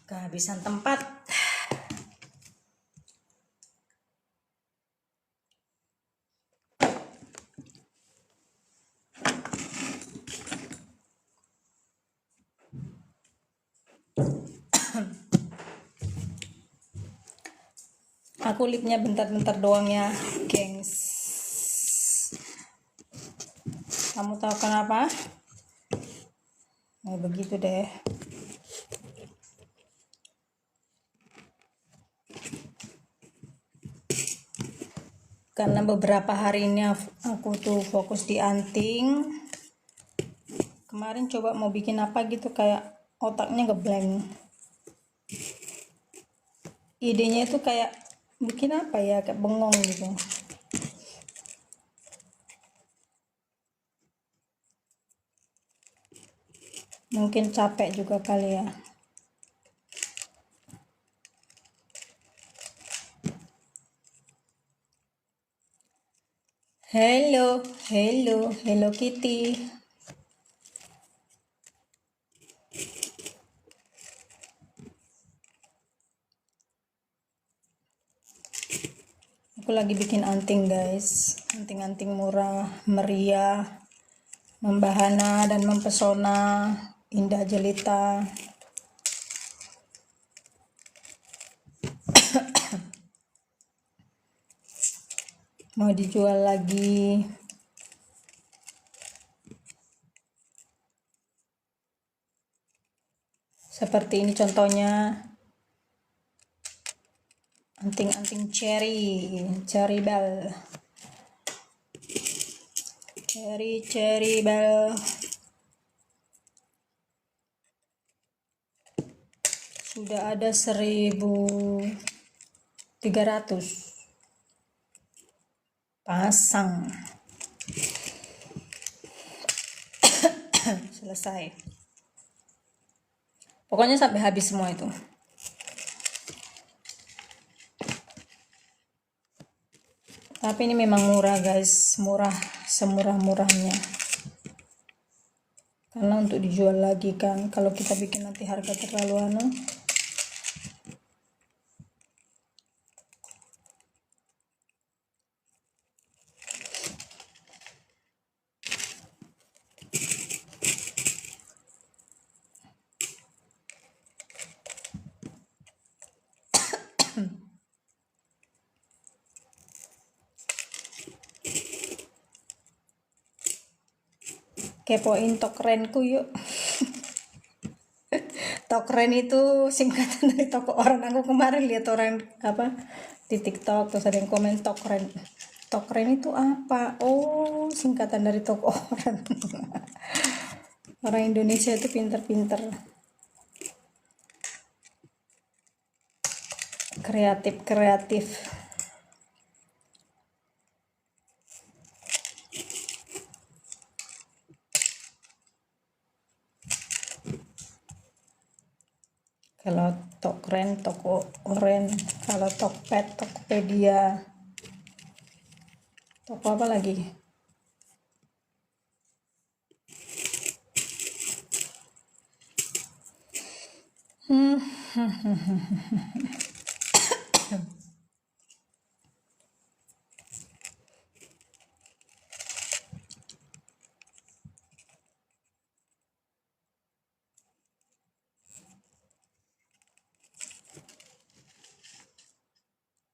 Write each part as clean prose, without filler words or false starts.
Kehabisan tempat. Aku lipnya bentar-bentar doang ya, gengs. Kamu tahu kenapa? Nah, begitu deh. Karena beberapa hari ini aku tuh fokus di anting. Kemarin coba mau bikin apa gitu, kayak otaknya ngeblank. Idenya itu kayak bikin apa ya, kayak bengong gitu. Mungkin capek juga kali ya. Hello Kitty. Aku lagi bikin anting guys, anting-anting murah, meriah, membahana dan mempesona, indah jelita. Mau dijual lagi. Seperti ini contohnya. Anting-anting cherry bell. Cherry bell. Sudah ada 1.300 pasang. Selesai. Pokoknya sampai habis semua itu. Tapi ini memang murah guys, murah semurah-murahnya. Karena untuk dijual lagi kan, kalau kita bikin nanti harga terlalu anu. Kepoin tokrenku yuk. Tokren itu singkatan dari toko orang. Aku kemarin lihat orang apa di TikTok, terus ada yang komen tokren. Tokren itu apa? Oh, singkatan dari toko orang. Orang Indonesia itu pinter-pinter, kreatif. Kalau tokren, toko oren. Kalau Tokped, Tokopedia. Toko apa lagi?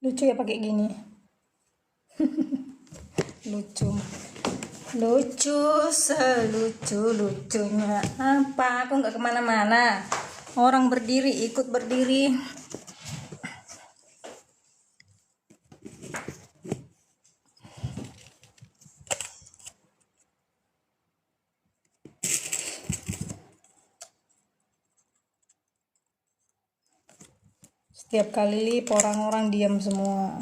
Lucu ya pakai gini. Lucu selucu-lucunya. Apa? Aku nggak kemana-mana. Orang berdiri, ikut berdiri. Setiap kali lip orang-orang diam semua.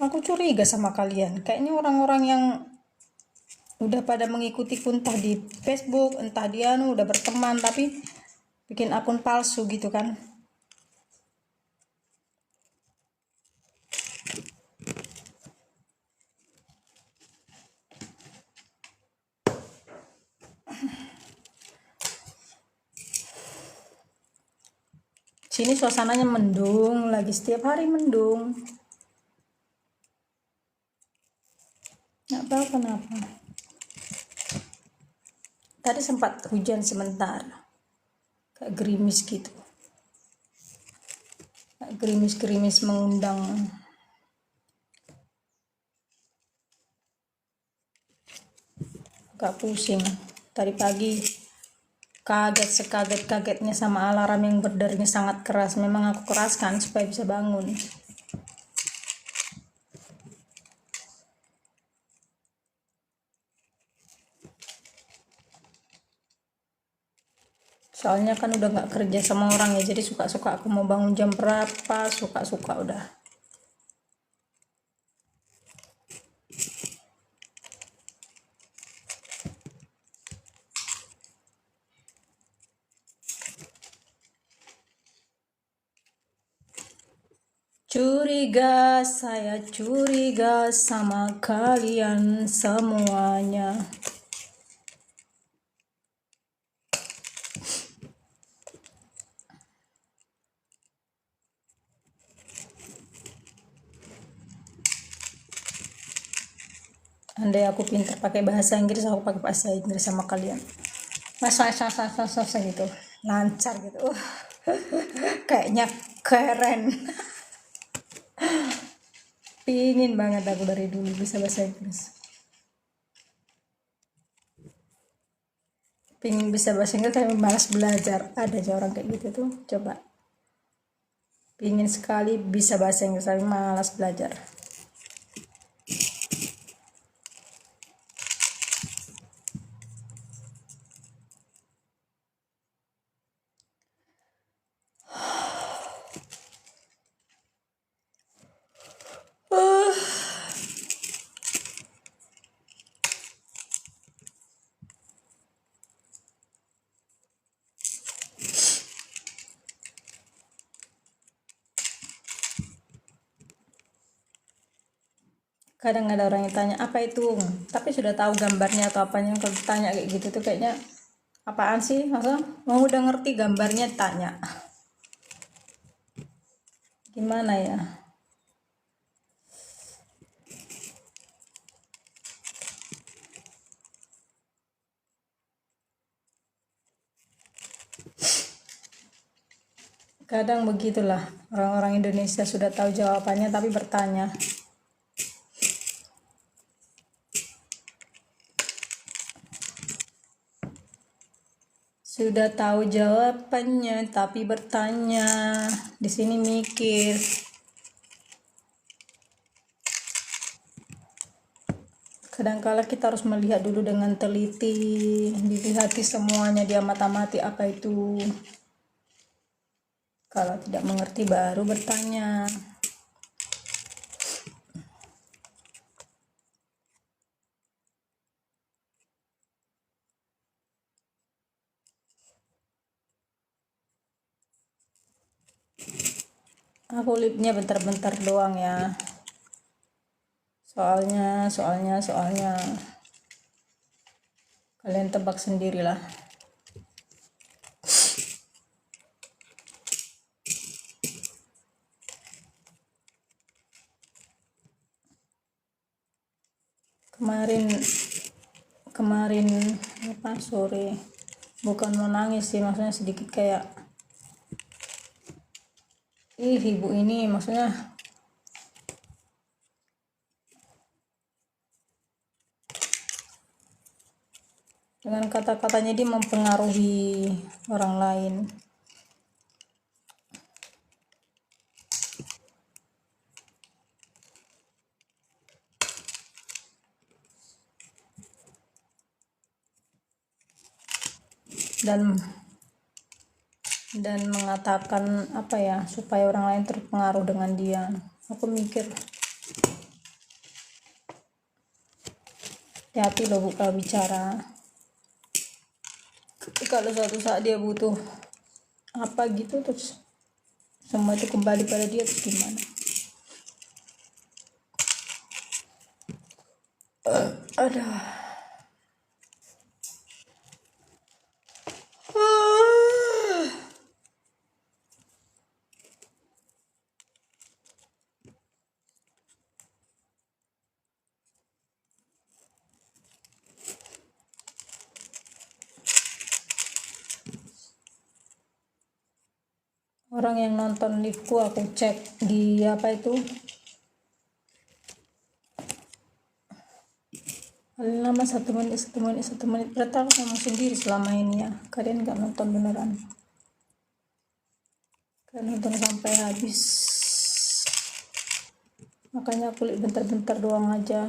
Aku curiga sama kalian. Kayaknya orang-orang yang udah pada mengikuti entah di Facebook, entah dia udah berteman, tapi bikin akun palsu gitu kan. Sini suasananya mendung, lagi setiap hari mendung. Nggak tahu kenapa. Tadi sempat hujan sebentar, kayak gerimis gitu. Kayak gerimis-gerimis mengundang. Agak pusing. Tadi pagi kaget sekaget-kagetnya sama alarm yang berdering sangat keras. Memang aku keraskan supaya bisa bangun. Soalnya kan udah nggak kerja sama orang ya, jadi suka-suka aku mau bangun jam berapa, suka-suka udah. Curiga, saya curiga sama kalian semuanya. Andai aku pintar pakai bahasa Inggris, aku pakai bahasa Inggris sama kalian. Mas gitu, lancar gitu. Kayaknya keren. Pingin banget aku dari dulu bisa bahasa Inggris. Pingin bisa bahasa Inggris tapi malas belajar. Ada aja orang kayak gitu tuh. Coba. Pingin sekali bisa bahasa Inggris tapi malas belajar. Kadang ada orang yang tanya apa itu, tapi sudah tahu gambarnya atau apanya. Kalau ditanya kayak gitu tuh kayaknya apaan sih, maksudnya mau udah ngerti gambarnya tanya gimana ya. Kadang begitulah orang-orang Indonesia, sudah tahu jawabannya tapi bertanya. Sudah tahu jawabannya tapi bertanya. Di sini mikir. Kadangkala kita harus melihat dulu dengan teliti, dilihati semuanya, diamati apa itu. Kalau tidak mengerti baru bertanya. Aku lipnya bentar-bentar doang ya. Soalnya kalian tebak sendirilah. Kemarin apa sore, bukan mau nangis sih, maksudnya sedikit kayak ibu ini, maksudnya dengan kata-katanya dia mempengaruhi orang lain. Dan mengatakan apa ya, supaya orang lain terpengaruh dengan dia. Aku mikir hati-hati loh buka bicara. Kalau suatu saat dia butuh apa gitu, terus semua itu kembali pada dia, terus gimana? Aduh. orang yang nonton liveku aku cek di apa itu paling lama 1 menit berarti aku ngomong sendiri selama ini ya, kalian nggak nonton beneran, kalian nonton sampai habis, makanya aku lihat bentar-bentar doang aja.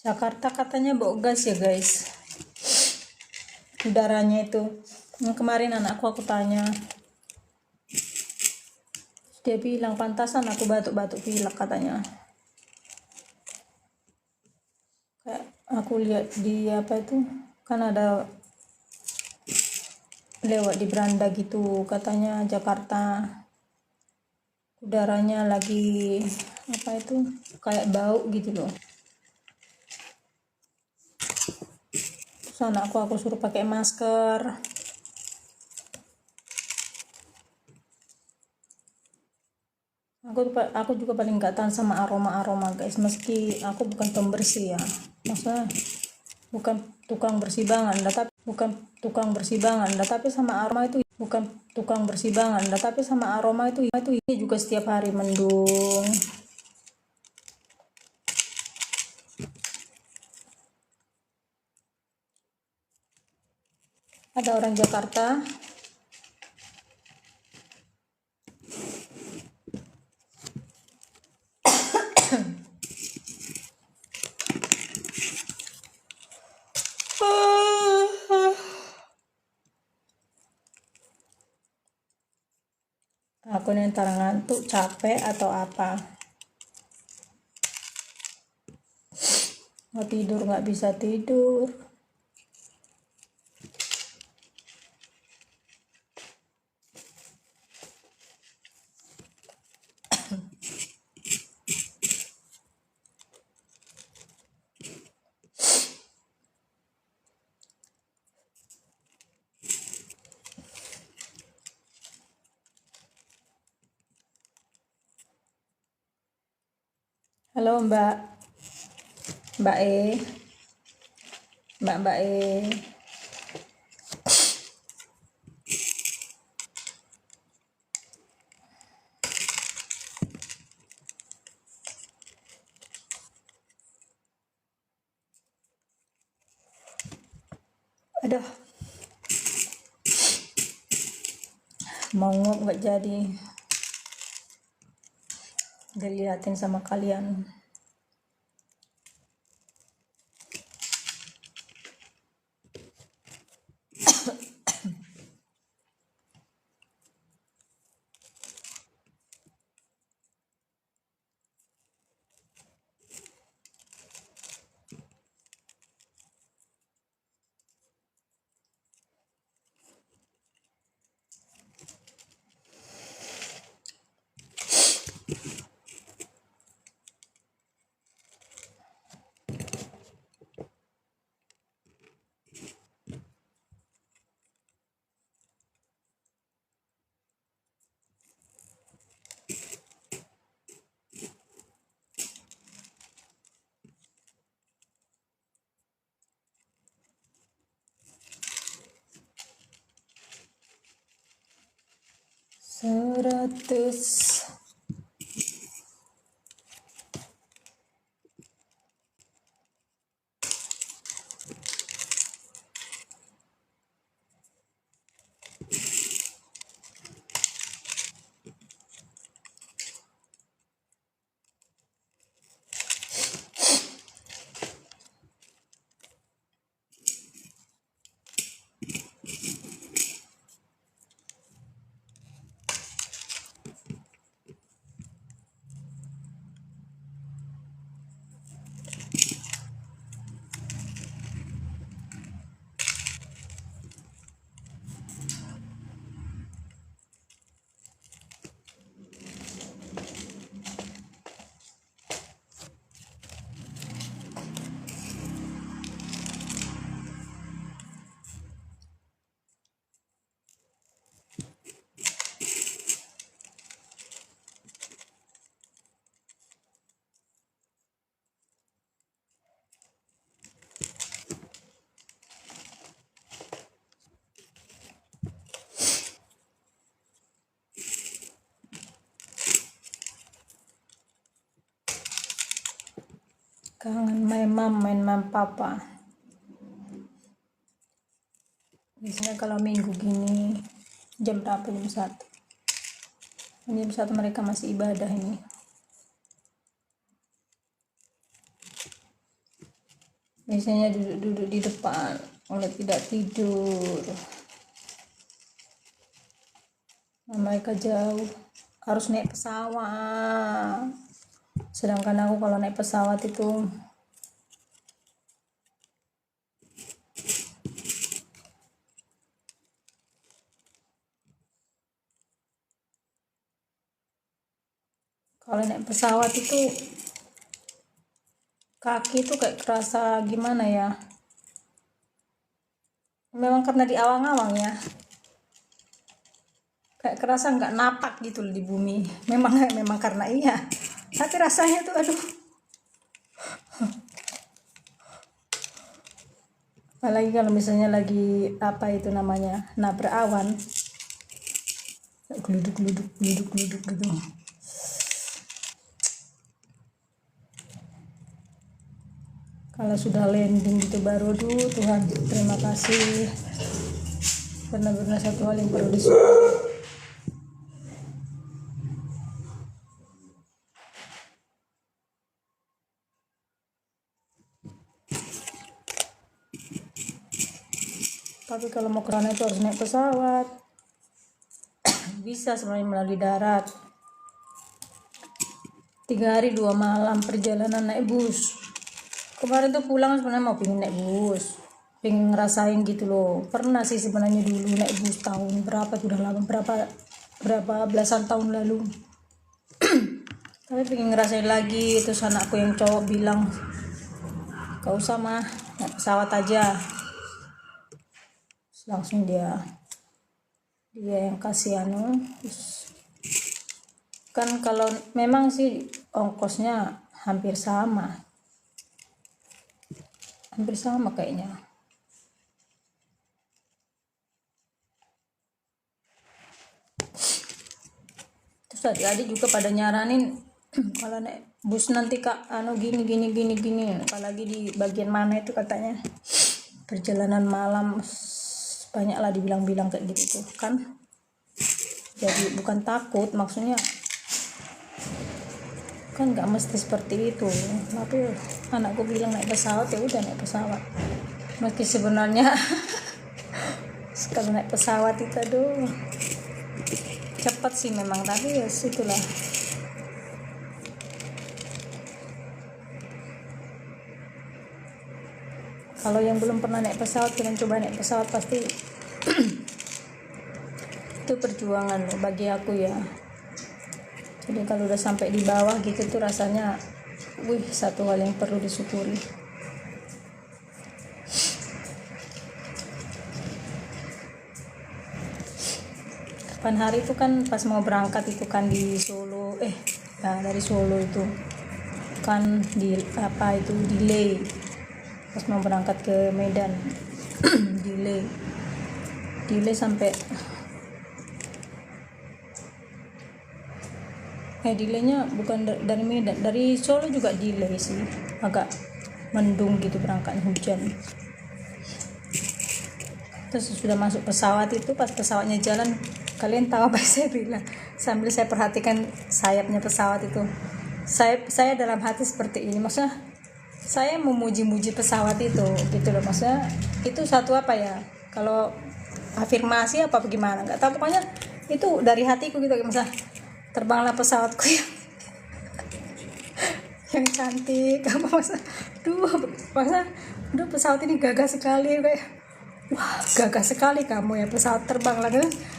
Jakarta katanya bau gas ya guys, udaranya itu. Yang kemarin anakku aku tanya, dia bilang pantasan aku batuk-batuk pilek katanya. Kayak aku lihat di apa itu kan ada lewat di beranda gitu, katanya Jakarta udaranya lagi apa itu kayak bau gitu loh. Terus anakku suruh pakai masker. Aku juga paling gak tahan sama aroma guys, meski aku bukan pembersih ya, maksudnya bukan tukang bersih banget tapi sama aroma itu bukan tukang bersih banget tapi sama aroma itu ini juga setiap hari mendung. Ada orang Jakarta aku nih antara ngantuk, capek atau apa, mau tidur nggak bisa tidur. Halo Mbak E, Mbak E. Aduh, mau nguap nggak jadi, dilihatin sama kalian. Seratus. Kangen main mam papa. Biasanya kalau minggu gini jam berapa? Jam 1. Jam 1 mereka masih ibadah ini. Biasanya duduk di depan oleh tidak tidur. Nah, mereka jauh, harus naik pesawat. Sedangkan aku kalau naik pesawat itu kaki itu kayak kerasa gimana ya, memang karena di awang-awang ya, kayak kerasa nggak napak gitu loh di bumi. Memang karena iya, tapi rasanya tuh aduh. Apalagi kalau misalnya lagi apa itu namanya, nabrak awan, geluduk gitu. Kalau sudah landing gitu baru, Tuhan terima kasih, benar-benar satu hal yang perlu disyukuri. Tapi kalau mau ke sana itu harus naik pesawat. Bisa sebenarnya melalui darat. 3 hari 2 malam perjalanan naik bus. Kemarin tuh pulang sebenarnya mau pengen naik bus, pengen ngerasain gitu loh. Pernah sih sebenarnya dulu naik bus tahun berapa, sudah lama, berapa belasan tahun lalu. Tapi pengen ngerasain lagi. Terus anakku yang cowok bilang, gak usah mah, naik pesawat aja. Terus langsung dia yang kasih terus kan kalau memang sih ongkosnya hampir sama kayaknya. Terus adik-adik juga pada nyaranin kalau naik bus nanti kak gini, apalagi di bagian mana itu katanya perjalanan malam banyak lah dibilang kayak gitu kan. Jadi bukan takut, maksudnya kan nggak mesti seperti itu. Tapi anakku bilang naik pesawat, ya udah naik pesawat. Meski sebenarnya kalau naik pesawat itu aduh cepat sih memang, tapi ya situlah. Kalau yang belum pernah naik pesawat, kalian coba naik pesawat, pasti itu perjuangan bagi aku ya. Jadi kalau udah sampai di bawah gitu tuh rasanya satu hal yang perlu disyukuri. Kapan hari itu kan pas mau berangkat itu kan di Solo, dari Solo itu kan delay pas mau berangkat ke Medan. delay sampai delaynya bukan dari Medan, dari Solo juga delay sih, agak mendung gitu berangkatnya, hujan. Terus sudah masuk pesawat itu, pas pesawatnya jalan, kalian tahu apa saya bilang sambil saya perhatikan sayapnya pesawat itu, saya dalam hati seperti ini, maksudnya saya memuji-muji pesawat itu gitu loh, maksudnya itu satu apa ya, kalau afirmasi apa bagaimana nggak tahu, pokoknya itu dari hatiku gitu, maksudnya terbanglah pesawatku yang cantik apa, masa pesawat ini gagah sekali, kayak wah gagah sekali kamu ya, pesawat terbang lah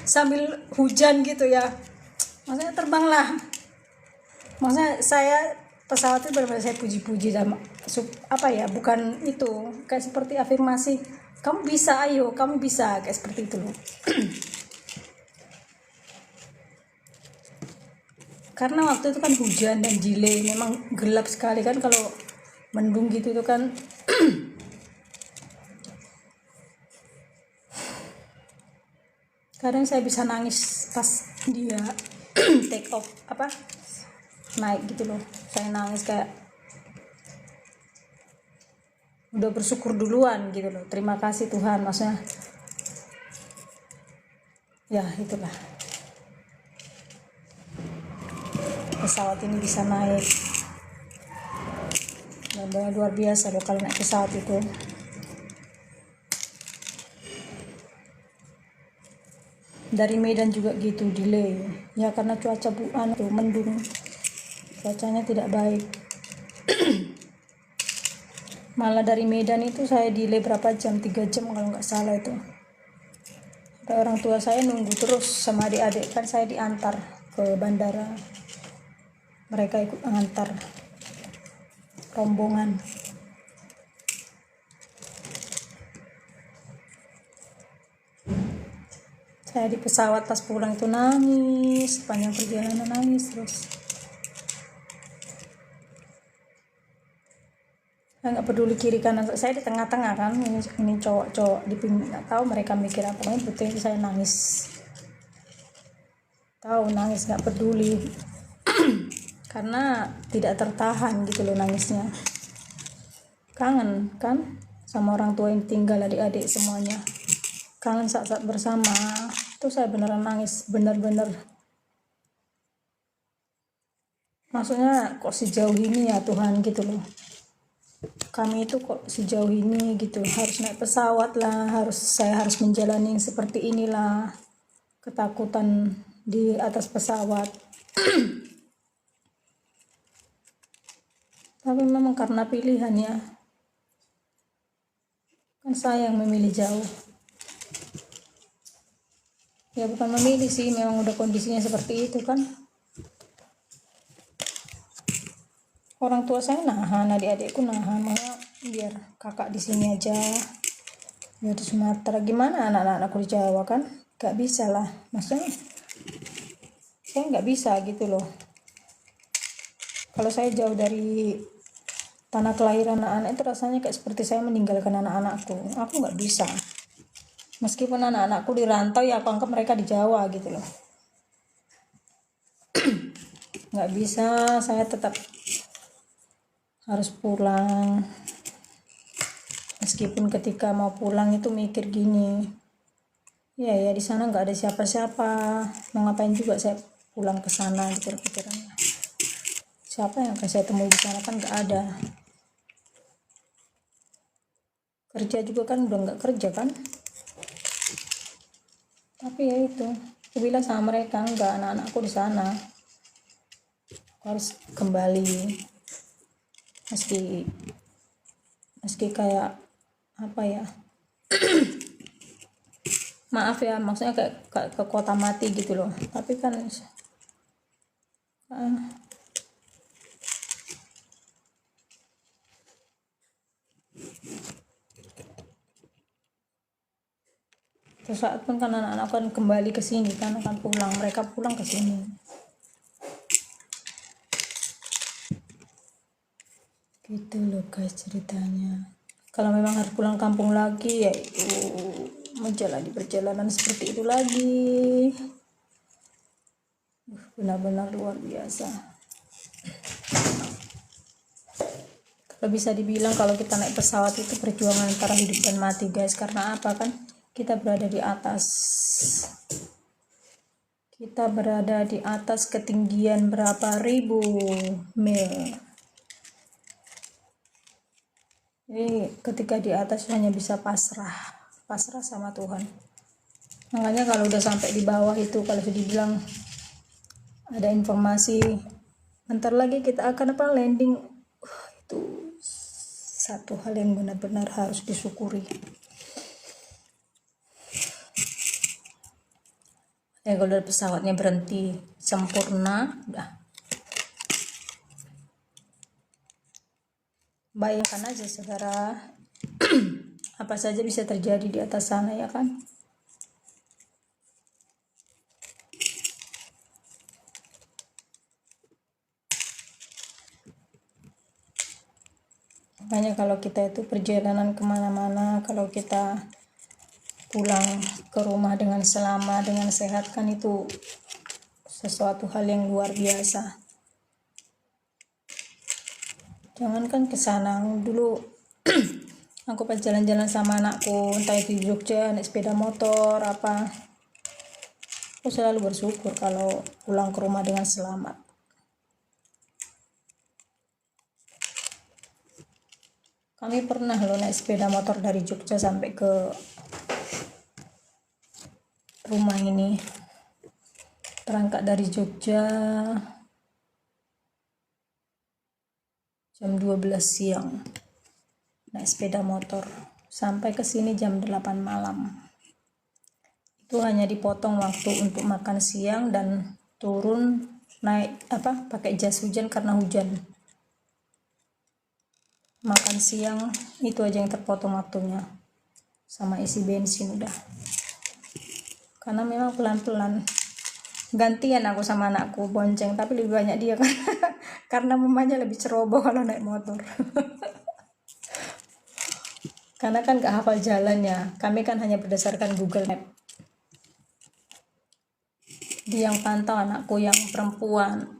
sambil hujan gitu ya, maksudnya terbanglah, maksudnya saya pesawat itu benar-benar saya puji-puji sama apa ya, bukan itu kayak seperti afirmasi, kamu bisa, ayo kamu bisa, kayak seperti itu loh. Karena waktu itu kan hujan dan delay, memang gelap sekali kan, kalau mendung gitu itu kan. Kadang saya bisa nangis pas dia take off naik gitu loh, saya nangis kayak udah bersyukur duluan gitu loh. Terima kasih Tuhan, maksudnya ya itulah, pesawat ini bisa naik. Benar-benar luar biasa loh kalau naik pesawat itu. Dari Medan juga gitu delay ya, karena cuaca tuh mendung, cuacanya tidak baik. Malah dari Medan itu saya delay berapa jam, 3 jam kalau nggak salah itu. Orang tua saya nunggu terus sama adik-adik, kan saya diantar ke bandara, mereka ikut mengantar rombongan. Saya di pesawat pas pulang itu nangis, sepanjang perjalanan nangis terus. Saya nggak peduli kiri kanan, saya di tengah-tengah kan, ini cowok-cowok di pinggir, nggak tahu mereka mikir apa, pokoknya betul saya nangis, tahu nangis, nggak peduli. Karena tidak tertahan gitu loh nangisnya, kangen kan sama orang tua yang tinggal, adik-adik semuanya, kangen saat-saat bersama. Itu saya beneran nangis, bener-bener, maksudnya kok sejauh ini ya Tuhan gitu loh, kami itu kok sejauh ini gitu, harus naik pesawat lah, saya harus menjalani yang seperti inilah, ketakutan di atas pesawat. Tapi memang karena pilihan ya, kan saya yang memilih jauh ya, bukan memilih sih, memang udah kondisinya seperti itu kan. Orang tua saya nahan, adik-adikku nahan, makanya biar kakak di sini aja, ya di Sumatera, gimana anak-anakku di Jawa kan, gak bisa lah, maksudnya saya nggak bisa gitu loh. Kalau saya jauh dari tanah kelahiran anak-anak itu rasanya kayak seperti saya meninggalkan anak-anakku. Aku nggak bisa, meskipun anak-anakku di rantau ya aku anggap mereka di Jawa gitu loh. Nggak bisa, saya tetap harus pulang. Meskipun ketika mau pulang itu mikir gini, ya di sana nggak ada siapa-siapa, mau ngapain juga saya pulang ke sana gitu pikirannya. Siapa yang akan saya temui di sana, kan nggak ada. Kerja juga kan udah nggak kerja kan. Tapi ya itu, aku bilang sama mereka, nggak, anak-anakku di sana, aku harus kembali, meski kayak apa ya, maaf ya, maksudnya kayak ke kota mati gitu loh, tapi kan terus saat pun kan anak-anak akan kembali ke sini kan, akan pulang, mereka pulang ke sini gitu loh guys ceritanya. Kalau memang harus pulang kampung lagi, ya itu menjalani perjalanan seperti itu lagi. Benar-benar luar biasa. Kalau bisa dibilang kalau kita naik pesawat itu perjuangan antara hidup dan mati guys. Karena apa kan, kita berada di atas, ketinggian berapa ribu mil. Jadi ketika di atas hanya bisa pasrah sama Tuhan. Makanya kalau udah sampai di bawah itu, kalau sudah dibilang ada informasi bentar lagi kita akan landing, itu satu hal yang benar-benar harus disyukuri. Ya kalau dari pesawatnya berhenti sempurna, udah. Bayangkan aja saudara, apa saja bisa terjadi di atas sana ya kan. Makanya kalau kita itu perjalanan kemana-mana, kalau kita pulang ke rumah dengan selamat, dengan sehat, kan itu sesuatu hal yang luar biasa. Jangankan ke sana, dulu Aku pas jalan-jalan sama anakku, entah itu di Jogja naik sepeda motor apa, aku selalu bersyukur kalau pulang ke rumah dengan selamat. Kami pernah loh naik sepeda motor dari Jogja sampai ke rumah ini. Berangkat dari Jogja jam 12 siang. Naik sepeda motor. Sampai ke sini jam 8 malam. Itu hanya dipotong waktu untuk makan siang dan turun naik pakai jas hujan karena hujan. Makan siang itu aja yang terpotong waktunya. Sama isi bensin udah. Karena memang pelan-pelan. Gantian aku sama anakku bonceng, tapi lebih banyak dia kan. Karena mamanya lebih ceroboh kalau naik motor. Karena kan gak hafal jalannya. Kami kan hanya berdasarkan Google Map. Dia yang pantau anakku yang perempuan.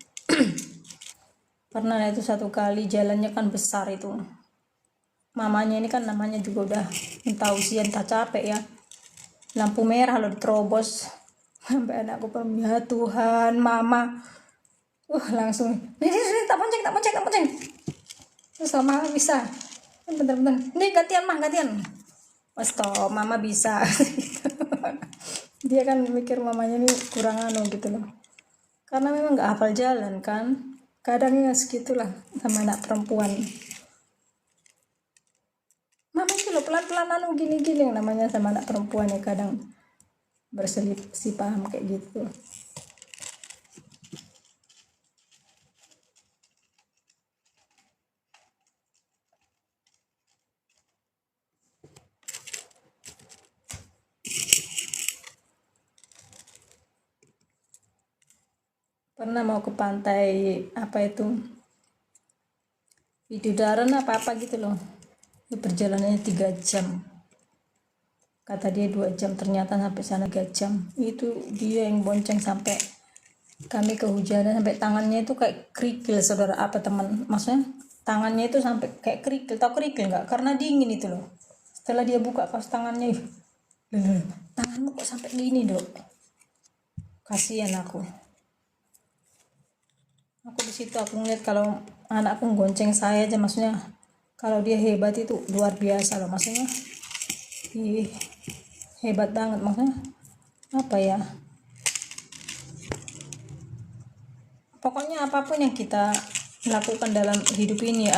Pernah itu satu kali jalannya kan besar itu. Mamanya ini kan namanya juga udah entah usia entah capek ya. Lampu merah lo diterobos. Sampai anakku ya Tuhan, mama. Langsung. Nih, tak bonceng. Terus mama bisa. Bentar. Nih gantian. Oh, stop, mama bisa. Dia kan mikir mamanya ini kurang gitu loh. Karena memang gak hafal jalan kan. Kadangnya segitulah sama anak perempuan. Mama itu loh pelan-pelan gini-gini yang namanya sama anak perempuan ya kadang berselisih paham kayak gitu. Pernah mau ke pantai apa itu Widodaran apa gitu loh. Perjalanannya 3 jam. Kata dia 2 jam, ternyata sampai sana 3 jam. Itu dia yang bonceng sampai kami kehujanan, sampai tangannya itu kayak kerikil saudara, apa teman, maksudnya tangannya itu sampai kayak kerikil, tau kerikil nggak? Karena dingin itu loh. Setelah dia buka kaos tangannya, tanganmu kok sampai gini dok? Kasihan aku di situ aku ngeliat kalau anakku gonceng saya aja, maksudnya kalau dia hebat itu luar biasa loh, maksudnya hebat banget, maksudnya apa ya, pokoknya apapun yang kita lakukan dalam hidup ini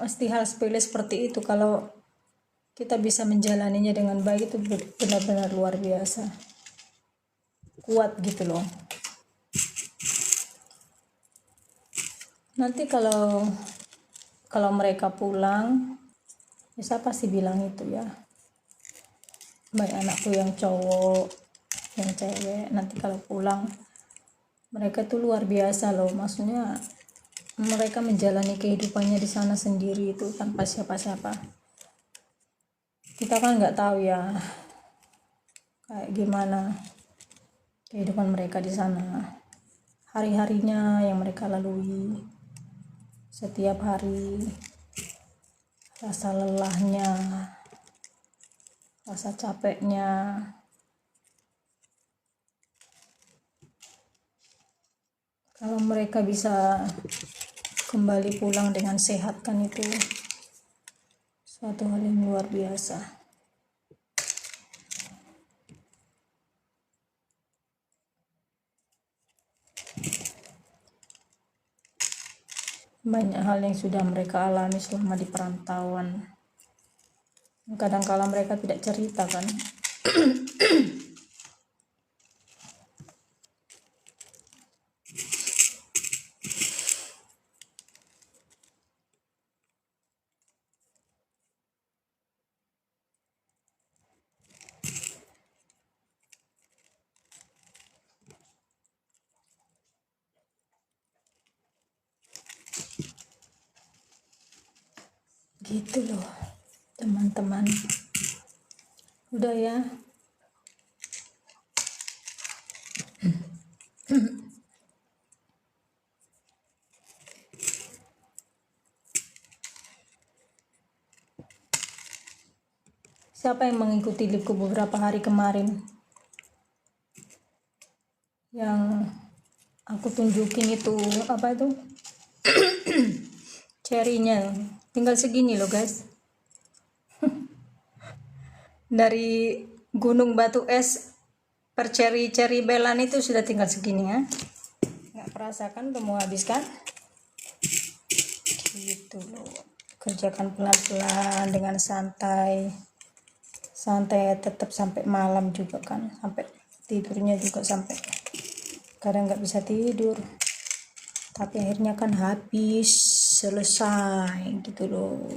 mesti hal sepele seperti itu, kalau kita bisa menjalaninya dengan baik itu benar-benar luar biasa, kuat gitu loh. Nanti kalau mereka pulang ya saya pasti bilang itu ya, baik anakku yang cowok yang cewek, nanti kalau pulang mereka tuh luar biasa loh, maksudnya mereka menjalani kehidupannya di sana sendiri itu tanpa siapa-siapa. Kita kan nggak tahu ya kayak gimana kehidupan mereka di sana, hari-harinya yang mereka lalui setiap hari, rasa lelahnya, rasa capeknya. Kalau mereka bisa kembali pulang dengan sehat kan itu suatu hal yang luar biasa. Banyak hal yang sudah mereka alami selama di perantauan. Kadang-kala mereka tidak cerita kan. Gitu loh teman-teman. Udah ya. Siapa yang mengikuti liveku beberapa hari kemarin yang aku tunjukin itu apa itu cherry-nya tinggal segini loh guys, dari gunung batu es per cherry belan itu sudah tinggal segini ya. Nggak perasa kan udah mau habis kan, gitu loh. Kerjakan pelan-pelan dengan santai tetap sampai malam juga kan, sampai tidurnya juga sampai kadang nggak bisa tidur, tapi akhirnya kan habis selesai gitu loh.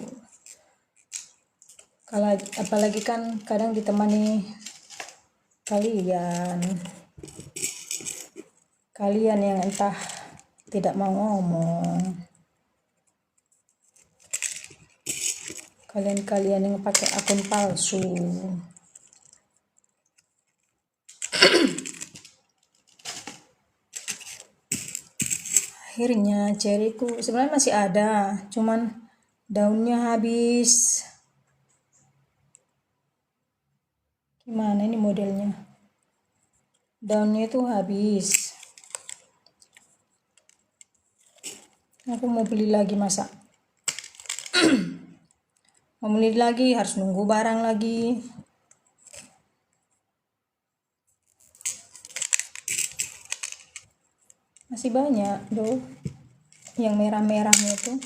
Kalau apalagi kan kadang ditemani kalian yang entah tidak mau ngomong, kalian yang pakai akun palsu. Akhirnya cherryku sebenarnya masih ada, cuman daunnya habis. Gimana ini modelnya, daunnya itu habis. Aku mau beli lagi, masa mau beli lagi harus nunggu barang lagi. Masih banyak loh yang merah-merahnya itu,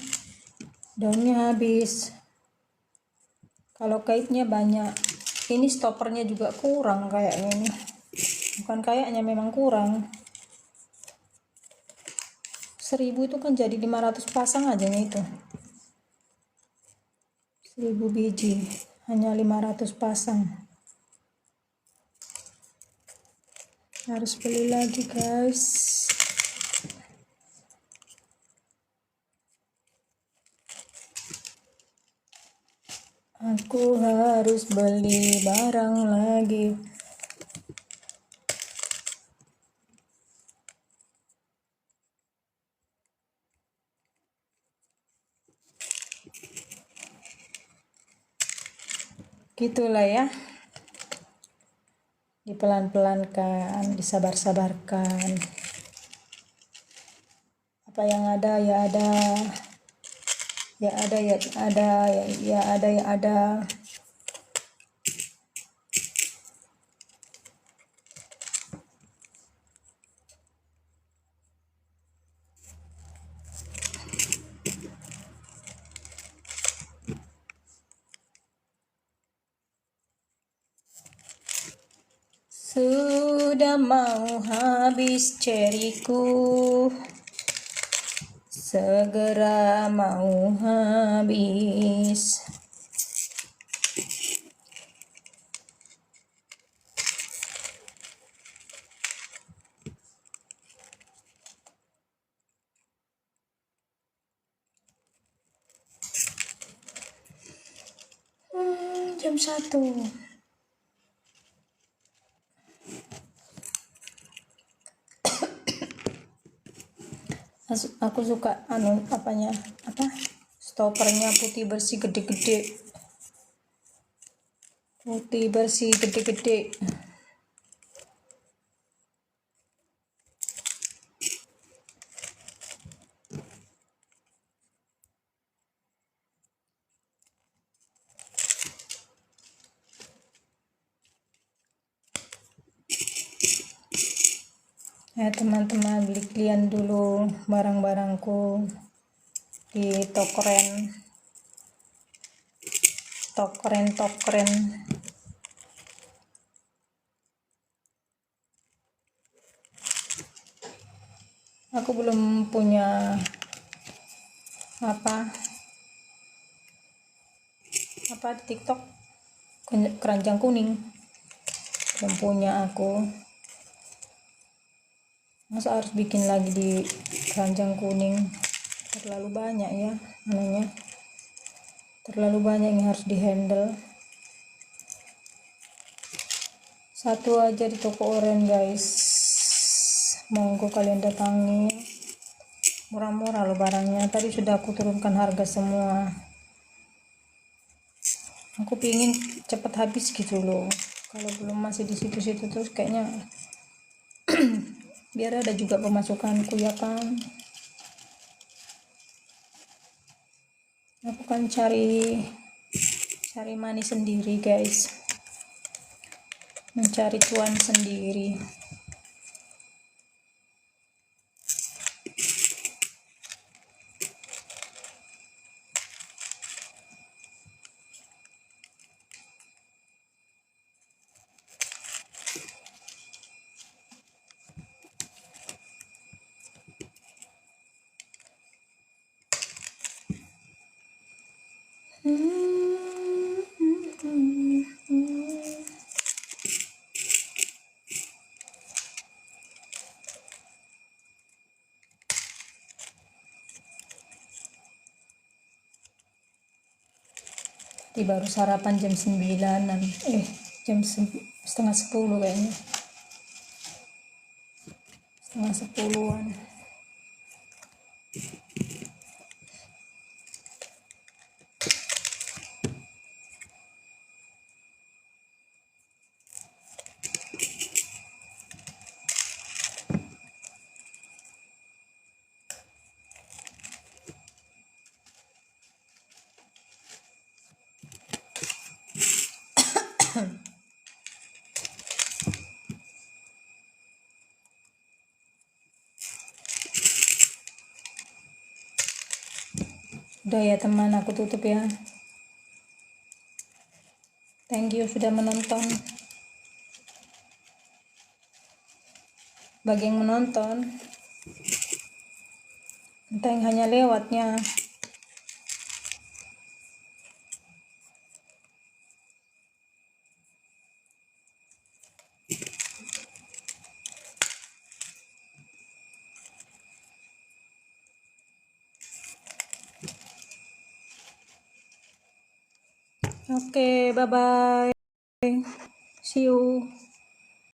daunnya habis. Kalau kaitnya banyak, ini stoppernya juga kurang kayaknya ini, bukan kayaknya, memang kurang. 1000 itu kan jadi 500 pasang aja nih itu, 1000 biji hanya 500 pasang. Harus beli lagi guys. Aku harus beli barang lagi. Gitulah ya. Dipelan-pelankan, disabar-sabarkan. Apa yang ada ya ada. Ya ada ya ada, ya ada ya ada. Sudah mau habis cherryku, segera mau habis. Jam 1. Aku suka stoppernya putih bersih gede-gede, ya teman-teman. Beli kalian dulu barang-barangku di Tokren. Aku belum punya apa di TikTok, keranjang kuning belum punya aku. Masa harus bikin lagi di keranjang kuning, terlalu banyak ya terlalu banyak yang harus dihandle. Satu aja di toko oren guys, monggo kalian datangi, murah-murah loh barangnya. Tadi sudah aku turunkan harga semua, Aku pingin cepet habis gitu loh. Kalau belum masih di situ-situ terus kayaknya biar ada juga pemasukanku ya kan. Aku kan cari money sendiri guys, mencari cuan sendiri. Tadi baru sarapan jam 9-an, jam setengah 10 kayaknya, setengah 10-an. Udah ya teman, aku tutup ya. Thank you sudah menonton. Bagi yang menonton, entah yang hanya lewatnya. Oke, bye-bye. See you.